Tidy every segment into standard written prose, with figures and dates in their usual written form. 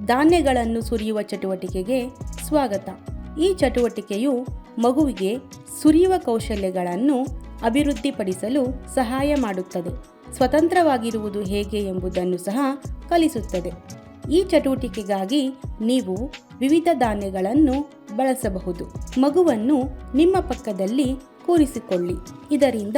ಧಾನ್ಯಗಳನ್ನು ಸುರಿಯುವ ಚಟುವಟಿಕೆಗೆ ಸ್ವಾಗತ. ಈ ಚಟುವಟಿಕೆಯು ಮಗುವಿಗೆ ಸುರಿಯುವ ಕೌಶಲ್ಯಗಳನ್ನು ಅಭಿವೃದ್ಧಿಪಡಿಸಲು ಸಹಾಯ ಮಾಡುತ್ತದೆ. ಸ್ವತಂತ್ರವಾಗಿರುವುದು ಹೇಗೆ ಎಂಬುದನ್ನು ಸಹ ಕಲಿಸುತ್ತದೆ. ಈ ಚಟುವಟಿಕೆಗಾಗಿ ನೀವು ವಿವಿಧ ಧಾನ್ಯಗಳನ್ನು ಬಳಸಬಹುದು. ಮಗುವನ್ನು ನಿಮ್ಮ ಪಕ್ಕದಲ್ಲಿ ಕೂರಿಸಿಕೊಳ್ಳಿ. ಇದರಿಂದ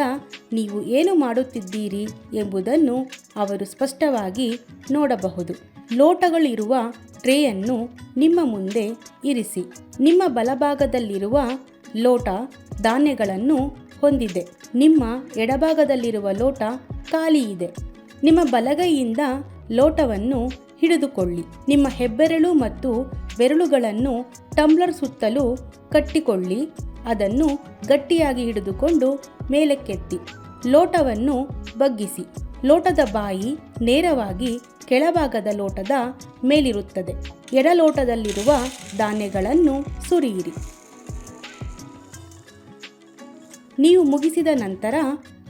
ನೀವು ಏನು ಮಾಡುತ್ತಿದ್ದೀರಿ ಎಂಬುದನ್ನು ಅವರು ಸ್ಪಷ್ಟವಾಗಿ ನೋಡಬಹುದು. ಲೋಟಗಳಿರುವ ಟ್ರೇಯನ್ನು ನಿಮ್ಮ ಮುಂದೆ ಇರಿಸಿ. ನಿಮ್ಮ ಬಲಭಾಗದಲ್ಲಿರುವ ಲೋಟ ಧಾನ್ಯಗಳನ್ನು ಹೊಂದಿದೆ. ನಿಮ್ಮ ಎಡಭಾಗದಲ್ಲಿರುವ ಲೋಟ ಖಾಲಿ ಇದೆ. ನಿಮ್ಮ ಬಲಗೈಯಿಂದ ಲೋಟವನ್ನು ಹಿಡಿದುಕೊಳ್ಳಿ. ನಿಮ್ಮ ಹೆಬ್ಬೆರಳು ಮತ್ತು ಬೆರಳುಗಳನ್ನು ಟಂಬ್ಲರ್ ಸುತ್ತಲೂ ಕಟ್ಟಿಕೊಳ್ಳಿ. ಅದನ್ನು ಗಟ್ಟಿಯಾಗಿ ಹಿಡಿದುಕೊಂಡು ಮೇಲಕ್ಕೆತ್ತಿ ಲೋಟವನ್ನು ಬಗ್ಗಿಸಿ. ಲೋಟದ ಬಾಯಿ ನೇರವಾಗಿ ಕೆಳಭಾಗದ ಲೋಟದ ಮೇಲಿರುತ್ತದೆ. ಎಡ ಲೋಟದಲ್ಲಿರುವ ಧಾನ್ಯಗಳನ್ನು ಸುರಿಯಿರಿ. ನೀವು ಮುಗಿಸಿದ ನಂತರ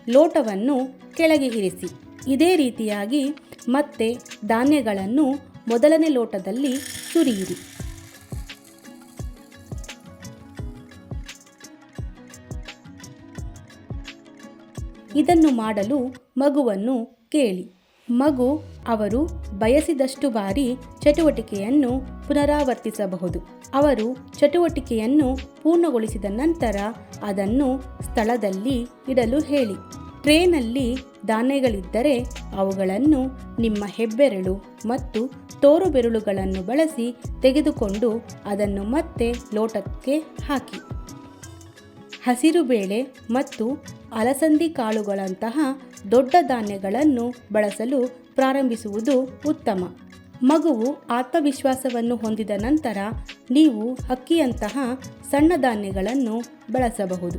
ಲೋಟವನ್ನು ಕೆಳಗೆ ಇರಿಸಿ. ಇದೇ ರೀತಿಯಾಗಿ ಮತ್ತೆ ಧಾನ್ಯಗಳನ್ನು ಮೊದಲನೇ ಲೋಟದಲ್ಲಿ ಸುರಿಯಿರಿ. ಇದನ್ನು ಮಾಡಲು ಮಗುವನ್ನು ಕೇಳಿ. ಮಗು ಅವರು ಬಯಸಿದಷ್ಟು ಬಾರಿ ಚಟುವಟಿಕೆಯನ್ನು ಪುನರಾವರ್ತಿಸಬಹುದು. ಅವರು ಚಟುವಟಿಕೆಯನ್ನು ಪೂರ್ಣಗೊಳಿಸಿದ ನಂತರ ಅದನ್ನು ಸ್ಥಳದಲ್ಲಿ ಇಡಲು ಹೇಳಿ. ಟ್ರೇನಲ್ಲಿ ಧಾನ್ಯಗಳಿದ್ದರೆ ಅವುಗಳನ್ನು ನಿಮ್ಮ ಹೆಬ್ಬೆರಳು ಮತ್ತು ತೋರು ಬೆರಳುಗಳನ್ನು ಬಳಸಿ ತೆಗೆದುಕೊಂಡು ಅದನ್ನು ಮತ್ತೆ ಲೋಟಕ್ಕೆ ಹಾಕಿ. ಹಸಿರುಬೇಳೆ ಮತ್ತು ಅಲಸಂದಿ ಕಾಳುಗಳಂತಹ ದೊಡ್ಡ ಧಾನ್ಯಗಳನ್ನು ಬಳಸಲು ಪ್ರಾರಂಭಿಸುವುದು ಉತ್ತಮ. ಮಗುವು ಆತ್ಮವಿಶ್ವಾಸವನ್ನು ಹೊಂದಿದ ನಂತರ ನೀವು ಅಕ್ಕಿಯಂತಹ ಸಣ್ಣ ಧಾನ್ಯಗಳನ್ನು ಬಳಸಬಹುದು.